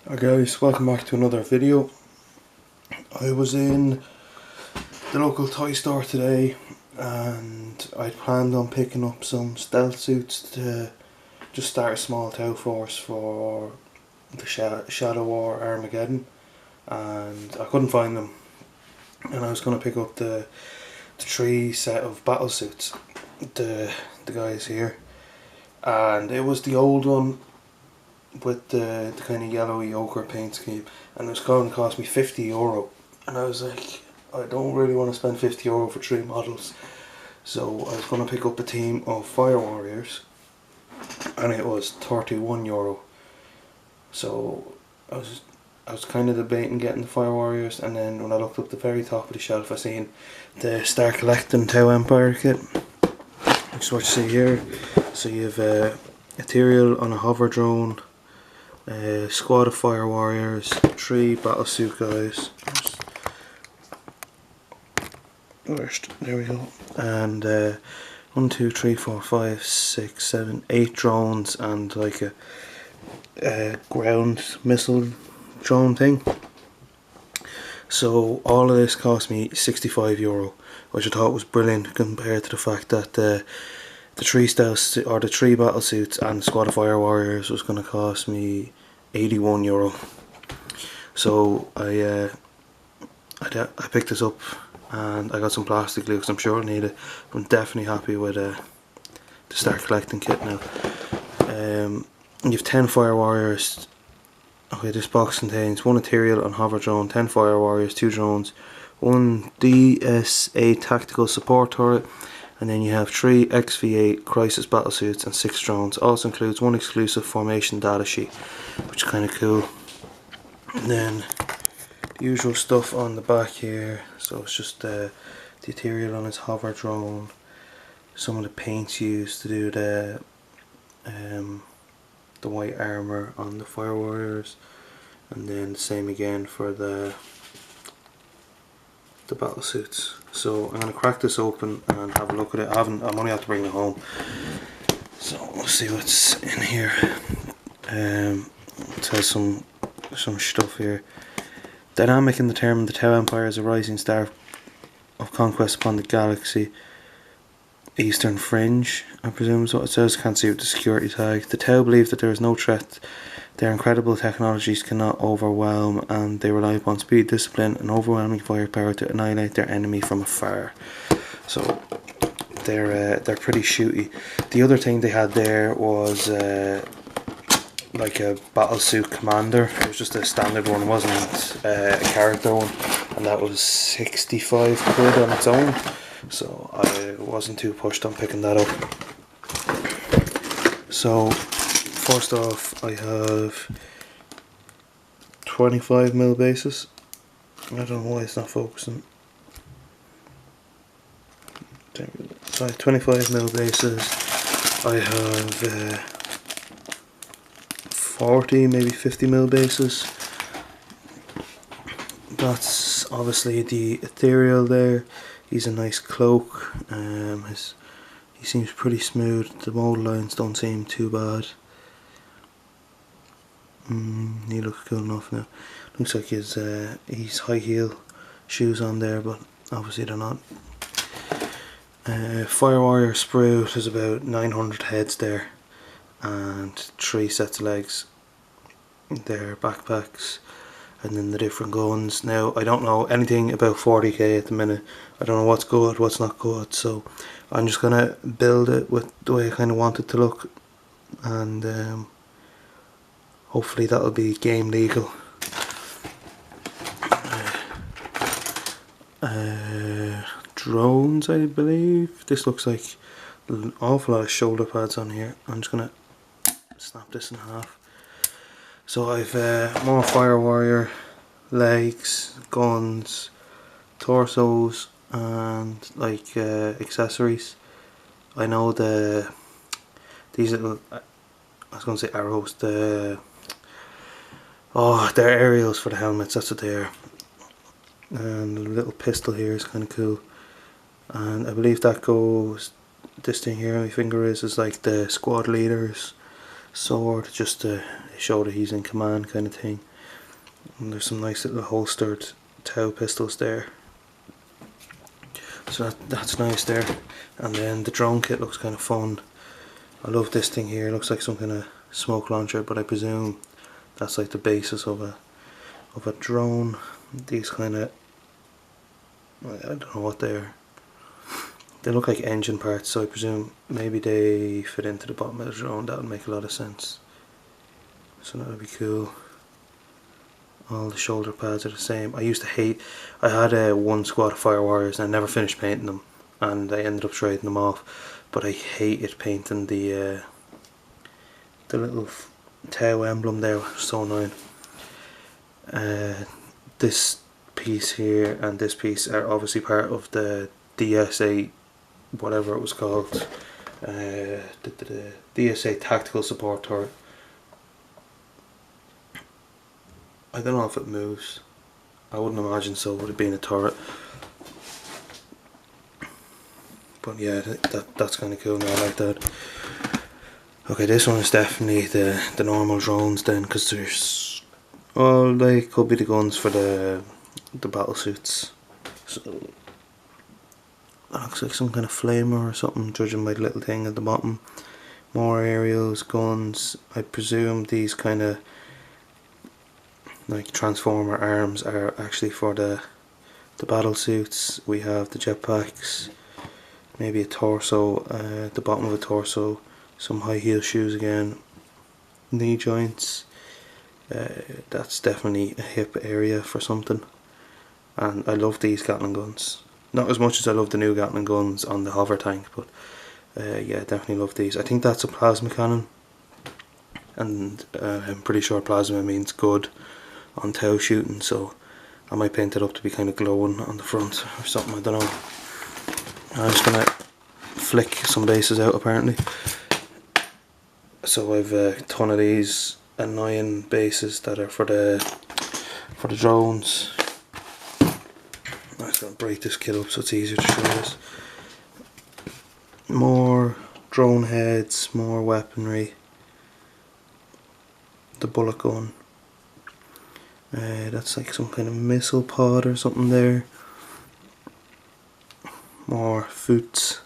Hi guys, welcome back to another video. I was in the local toy store today and I'd planned on picking up some stealth suits to just start a small tow force for the Shadow War Armageddon, and I couldn't find them, and I was going to pick up the three set of battle suits, the guys here, and it was the old one with the kind of yellowy ochre paint scheme, and it was going to cost me €50, and I was like, I don't really want to spend €50 for three models, so I was going to pick up a team of Fire Warriors, and it was €31. So I was kind of debating getting the Fire Warriors, and then when I looked up the very top of the shelf, I seen the Start Collecting Tau Empire kit, which is what you see here. So you have Ethereal on a hover drone, a squad of Fire Warriors, three battlesuit guys, there we go, and 1, 2, 3, 4, 5, 6, 7, 8 drones, and like a ground missile drone thing. So all of this cost me €65, which I thought was brilliant compared to the fact that the three stealth or the three battle suits and the squad of Fire Warriors was going to cost me €81. So I picked this up and I got some plastic glue because I'm sure I need it. I'm definitely happy with the Start Collecting kit now. You have 10 Fire Warriors. Okay, this box contains 1 Ethereal and Hover Drone, 10 Fire Warriors, 2 drones, 1 DSA Tactical Support Turret, and then you have 3 XV8 Crisis Battlesuits and 6 drones. Also includes 1 exclusive formation data sheet, which is kind of cool. And then the usual stuff on the back here, so it's just the Ethereal on his Hover Drone, some of the paints used to do the white armour on the Fire Warriors, and then the same again for the battle suits. So I'm going to crack this open and have a look at it. I'm only have to bring it home, so we'll see what's in here. It has some stuff here. Dynamic and determined, the Tau Empire is a rising star of conquest upon the galaxy. Eastern Fringe, I presume is what it says. Can't see with the security tag. The Tau believe that there is no threat. Their incredible technologies cannot overwhelm, and they rely upon speed, discipline, and overwhelming firepower to annihilate their enemy from afar. So they're pretty shooty. The other thing they had there was like a battlesuit commander. It was just a standard one, it wasn't a character one, and that was 65 quid on its own. So I wasn't too pushed on picking that up. So first off, I have 25mm bases. I don't know why it's not focusing. So I have 25mm bases. I have 40, maybe 50mm bases. That's obviously the Ethereal there. He's a nice cloak. He seems pretty smooth. The mold lines don't seem too bad. He looks cool enough now. Looks like he's high heel shoes on there, but obviously they're not. Fire Warrior Sprout, there's about 900 heads there, and 3 sets of legs. Their backpacks, and then the different guns. Now I don't know anything about 40k at the minute. I don't know what's good, what's not good, so I'm just gonna build it with the way I kind of want it to look, and hopefully that'll be game legal. Drones, I believe. This looks like an awful lot of shoulder pads on here. I'm just gonna snap this in half. So I've more Fire Warrior legs, guns, torsos, and like accessories. I know these little, I was going to say arrows, they're aerials for the helmets, that's what they are. And the little pistol here is kind of cool. And I believe that goes, this thing here my finger is like the squad leader's sword, just to show that he's in command kind of thing. And there's some nice little holstered Tau pistols there. So that's nice there. And then the drone kit looks kind of fun. I love this thing here. It looks like some kind of smoke launcher, but I presume that's like the basis of a drone. These kind of, I don't know what they are. They look like engine parts, so I presume maybe they fit into the bottom of the drone. That would make a lot of sense. So that would be cool. All the shoulder pads are the same. I used to hate, I had one squad of Fire Warriors and I never finished painting them, and I ended up trading them off, but I hated painting the little Tau emblem there. It was so annoying. This piece here and this piece are obviously part of the DSA, whatever it was called, the DSA Tactical Support Turret. I don't know if it moves. I wouldn't imagine so with it being a turret. But yeah, that's kind of cool now, I like that. Okay, this one is definitely the normal drones then, because there's, well, they could be the guns for the battle suits. So that looks like some kind of flamer or something, judging by the little thing at the bottom. More aerials, guns. I presume these kind of like transformer arms are actually for the battle suits. We have the jetpacks, maybe a torso, the bottom of a torso, some high heel shoes again, knee joints. That's definitely a hip area for something. And I love these Gatling guns. Not as much as I love the new Gatling guns on the hover tank, but yeah, definitely love these. I think that's a plasma cannon, and I'm pretty sure plasma means good on Tau shooting, so I might paint it up to be kind of glowing on the front or something, I don't know. I'm just gonna flick some bases out apparently. So I've a ton of these annoying bases that are for the drones. I'm just gonna break this kit up so it's easier to show this. More drone heads, more weaponry. The bullet gun. That's like some kind of missile pod or something there. More foots,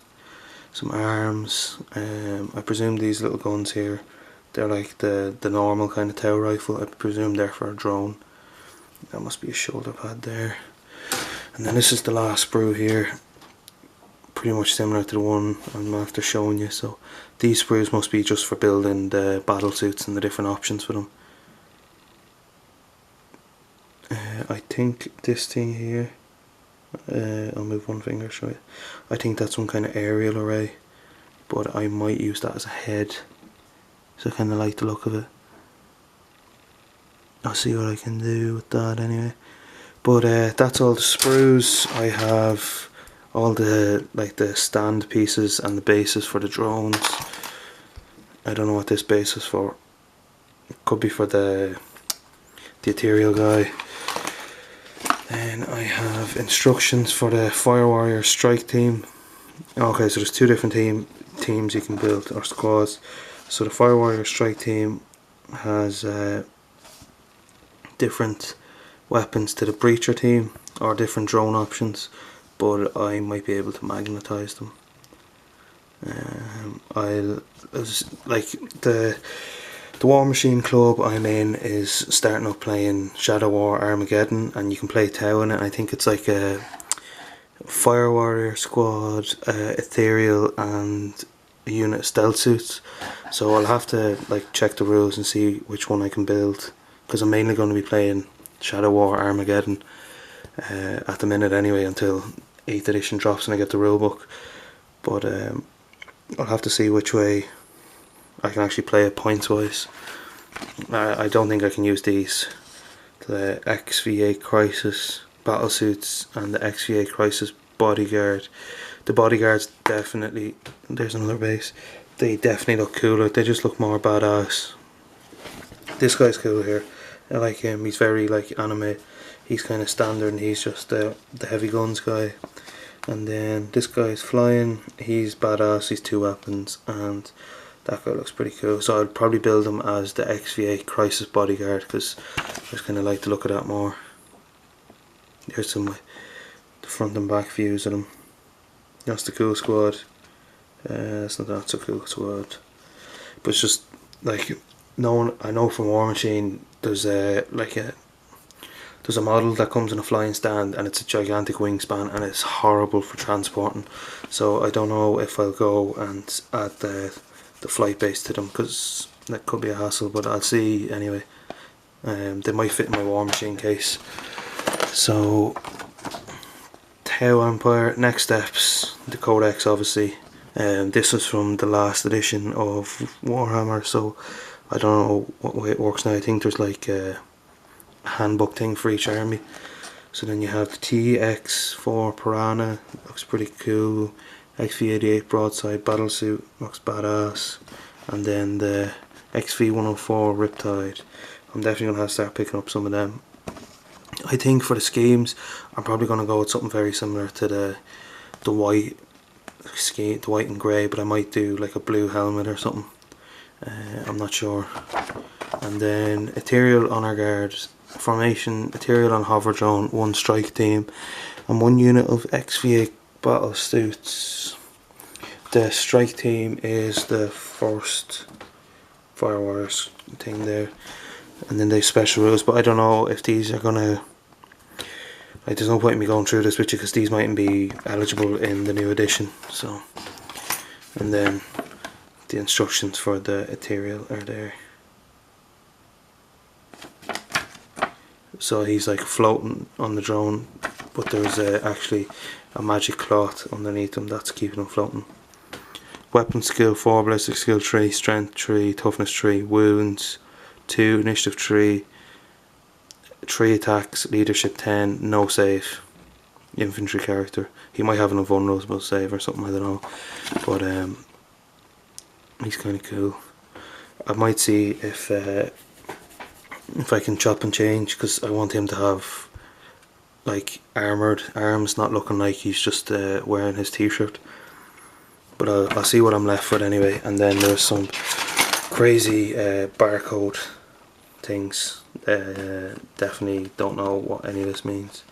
some arms. I presume these little guns here, they're like the normal kind of Tau rifle. I presume they're for a drone. That must be a shoulder pad there. And then this is the last sprue here. Pretty much similar to the one I'm after showing you. So these sprues must be just for building the battle suits and the different options for them. I think this thing here, I'll move one finger, show you. I think that's some kind of aerial array, but I might use that as a head, so I kind of like the look of it. I'll see what I can do with that anyway. But that's all the sprues. I have all the the stand pieces and the bases for the drones. I don't know what this base is for. It could be for the ethereal guy. Then I have instructions for the Fire Warrior strike team. Okay, so there's two different teams you can build, or squads. So the Fire Warrior strike team has different weapons to the breacher team, or different drone options, but I might be able to magnetize them. I'll like the War Machine Club I'm in is starting up playing Shadow War Armageddon, and you can play Tau in it. I think it's like a Fire Warrior squad, ethereal, and a unit of stealth suits. So I'll have to like check the rules and see which one I can build, because I'm mainly going to be playing Shadow War Armageddon at the minute anyway, until 8th edition drops and I get the rulebook. But I'll have to see which way I can actually play it points wise. I don't think I can use these, the XV8 Crisis battlesuits and the XV8 Crisis Bodyguard. The Bodyguards definitely, there's another base, they definitely look cooler, they just look more badass. This guy's cool here, I like him, he's very like anime, he's kind of standard and he's just the heavy guns guy. And then this guy's flying, he's badass, he's two weapons, and That guy looks pretty cool. So I'd probably build him as the XV8 Crisis Bodyguard, because I just kind of like to look at that more. Here's some of the front and back views of them. That's the cool squad. It's not that so cool squad. But it's just like, I know from War Machine there's a model that comes in a flying stand, and it's a gigantic wingspan, and it's horrible for transporting. So I don't know if I'll go and add the flight base to them, because that could be a hassle, but I'll see anyway. They might fit in my War Machine case. So Tau Empire, next steps, the Codex obviously. This was from the last edition of Warhammer, so I don't know what way it works now. I think there's like a handbook thing for each army. So then you have the TX4 Piranha, looks pretty cool. XV88 Broadside Battlesuit, looks badass. And then the XV104 Riptide. I'm definitely going to have to start picking up some of them. I think for the schemes, I'm probably going to go with something very similar to the white scheme, the white and grey, but I might do like a blue helmet or something. I'm not sure. And then Ethereal Honor Guard formation, Ethereal on Hover Drone, 1 strike team, and 1 unit of XV8 battle suits. The strike team is the first Fire Warriors thing there, and then they special rules, but I don't know if these are gonna, like, there's no point in me going through this with you because these mightn't be eligible in the new edition. So, and then the instructions for the Ethereal are there. So he's like floating on the drone, but there's actually a magic cloth underneath him that's keeping him floating. Weapon skill 4, ballistic skill 3, strength 3, toughness 3, wounds 2, initiative 3, 3 attacks, leadership 10, no save. Infantry character. He might have an invulnerable save or something, I don't know. But he's kind of cool. I might see if I can chop and change, because I want him to have like armoured arms, not looking like he's just wearing his t-shirt. But I'll see what I'm left with anyway. And then there's some crazy barcode things. Definitely don't know what any of this means.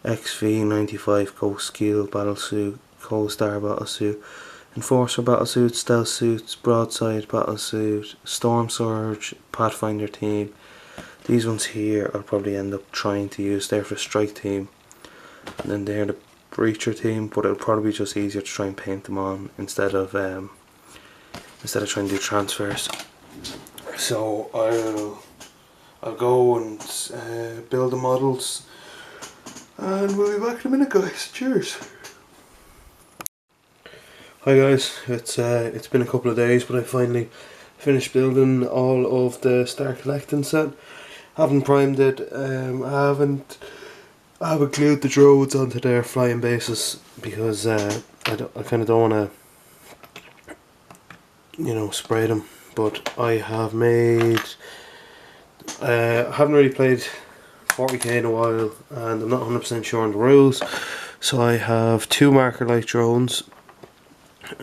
XV95 Ghost Skill Battlesuit, Cold Star Battlesuit, Enforcer Battlesuit, Stealth Suits, Broadside Battlesuit, Storm Surge, Pathfinder Team. These ones here I'll probably end up trying to use. They're for Strike Team, and then they're the Breacher Team, but it'll probably be just easier to try and paint them on instead of trying to do transfers. So I'll go and build the models, and we'll be back in a minute, guys. Cheers. Hi guys, it's been a couple of days, but I finally finished building all of the Start Collecting set. Haven't primed it. I haven't glued the droids onto their flying bases because I kind of don't want to, you know, spray them. But I have made. I haven't really played 40k in a while, and I'm not 100% sure on the rules. So I have 2 marker light drones.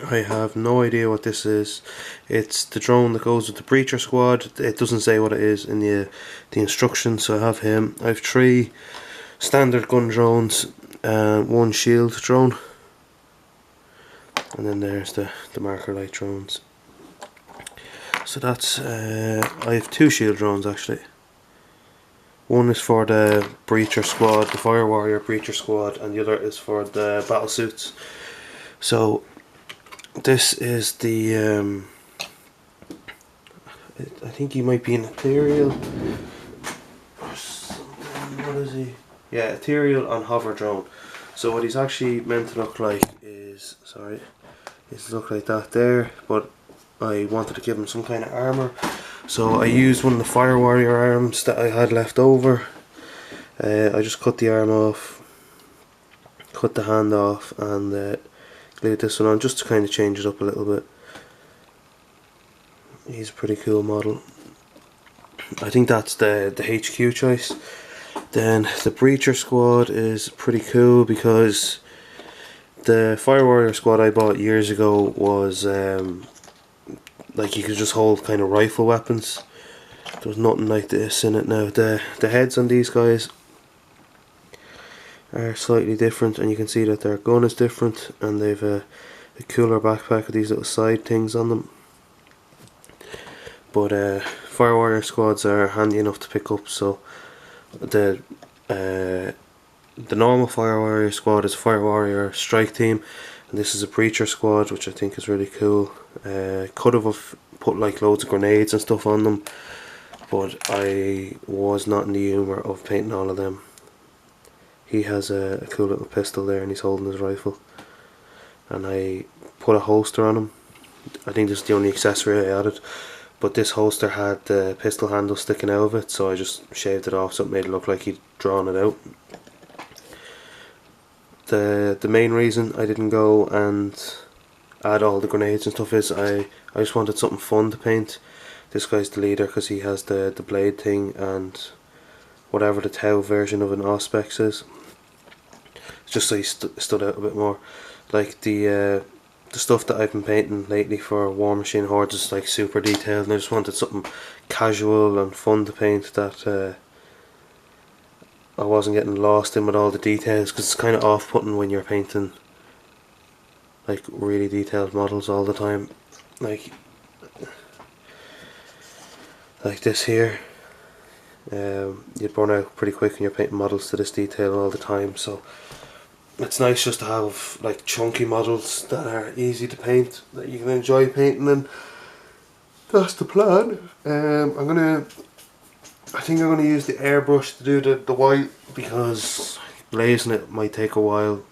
I have no idea what this is. It's the drone that goes with the Breacher squad. It doesn't say what it is in the instructions, so I have him. I have 3 standard gun drones and 1 shield drone, and then there's the marker light drones. So that's I have 2 shield drones actually. One is for the Breacher squad, the Fire Warrior Breacher squad, and the other is for the battle suits. So this is the I think he might be an Ethereal or something. What is he? Yeah, Ethereal on Hover Drone. So what he's actually meant to look like is, look like that there, but I wanted to give him some kind of armour, so I used one of the Fire Warrior arms that I had left over. I just cut the arm off, cut the hand off, and glued this one on just to kind of change it up a little bit. He's a pretty cool model. I think that's the HQ choice. Then the Breacher squad is pretty cool because the Fire Warrior squad I bought years ago was like you could just hold kind of rifle weapons. There's nothing like this in it now. The heads on these guys are slightly different, and you can see that their gun is different, and they've a cooler backpack with these little side things on them. But Fire Warrior squads are handy enough to pick up. So the normal Fire Warrior squad is Fire Warrior strike team, and this is a Preacher squad, which I think is really cool. Could have put like loads of grenades and stuff on them, but I was not in the humour of painting all of them. He has a cool little pistol there, and he's holding his rifle, and I put a holster on him. I think this is the only accessory I added, but this holster had the pistol handle sticking out of it, so I just shaved it off so it made it look like he'd drawn it out. The main reason I didn't go and add all the grenades and stuff is I just wanted something fun to paint. This guy's the leader because he has the blade thing and whatever the Tau version of an Auspex is. Just so he stood out a bit more. Like the stuff that I've been painting lately for War Machine Hordes is like super detailed, and I just wanted something casual and fun to paint that I wasn't getting lost in with all the details, because it's kind of off-putting when you're painting like really detailed models all the time. Like this here, you'd burn out pretty quick when you're painting models to this detail all the time, so it's nice just to have like chunky models that are easy to paint, that you can enjoy painting, and that's the plan. I think I'm gonna use the airbrush to do the white, because glazing it might take a while,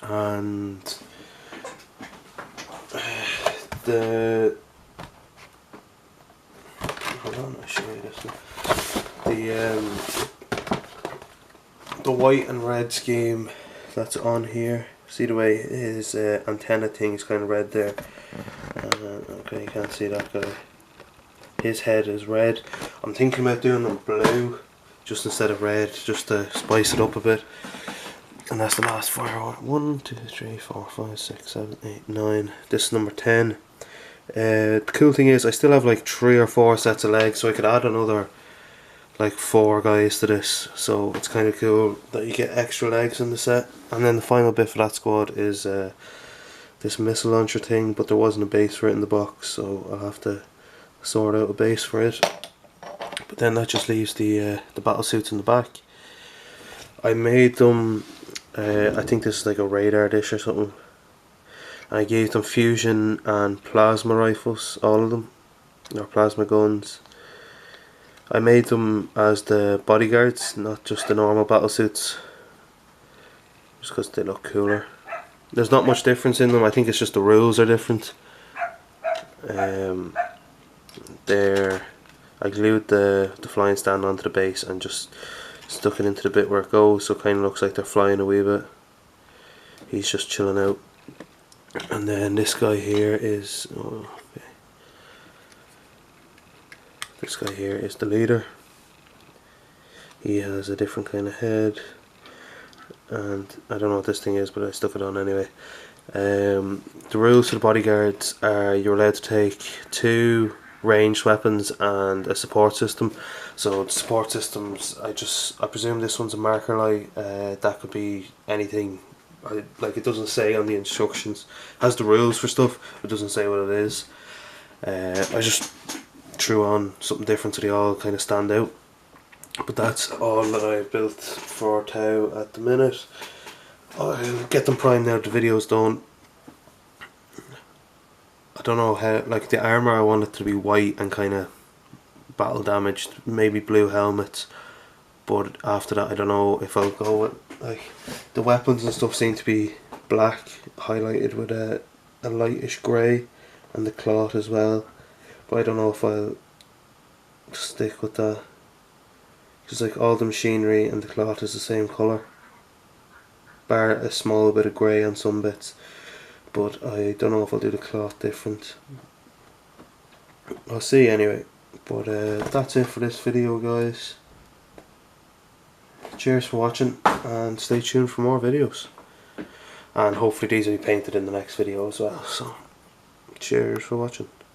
and hold on, I'll show you this now. The white and red scheme that's on here, see the way his antenna thing is kind of red there. Okay, you can't see that guy. His head is red. I'm thinking about doing them blue just instead of red, just to spice it up a bit. And that's the last fire. 1, 2, 3, 4, 5, 6, 7, 8, 9. This is number 10. The cool thing is I still have like 3 or 4 sets of legs, so I could add another like 4 guys to this. So it's kind of cool that you get extra legs in the set. And then the final bit for that squad is this missile launcher thing, but there wasn't a base for it in the box, so I'll have to sort out a base for it. But then that just leaves the battle suits in the back. I made them, I think this is like a radar dish or something. I gave them fusion and plasma rifles, all of them, or plasma guns. I made them as the bodyguards, not just the normal battle suits, just because they look cooler. There's not much difference in them. I think it's just the rules are different. I glued the flying stand onto the base and just stuck it into the bit where it goes, so it kind of looks like they're flying a wee bit. He's just chilling out. And then this guy here is, this guy here is the leader. He has a different kind of head, and I don't know what this thing is, but I stuck it on anyway. The rules for the bodyguards are you're allowed to take 2 ranged weapons and a support system. So the support systems, I presume this one's a marker light. That could be anything. Like, it doesn't say on the instructions. It has the rules for stuff, but it doesn't say what it is. I just threw on something different so they all kind of stand out. But that's all that I've built for Tau at the minute. I'll get them primed now, the video's done. I don't know how, like the armour I want it to be white and kind of battle damaged, maybe blue helmets, but after that I don't know if I'll go with, like, the weapons and stuff seem to be black highlighted with a lightish grey, and the cloth as well, but I don't know if I'll stick with that, because like all the machinery and the cloth is the same colour, bar a small bit of grey on some bits, but I don't know if I'll do the cloth different. I'll see anyway. But that's it for this video, guys. Cheers for watching, and stay tuned for more videos, and hopefully these will be painted in the next video as well. So cheers for watching.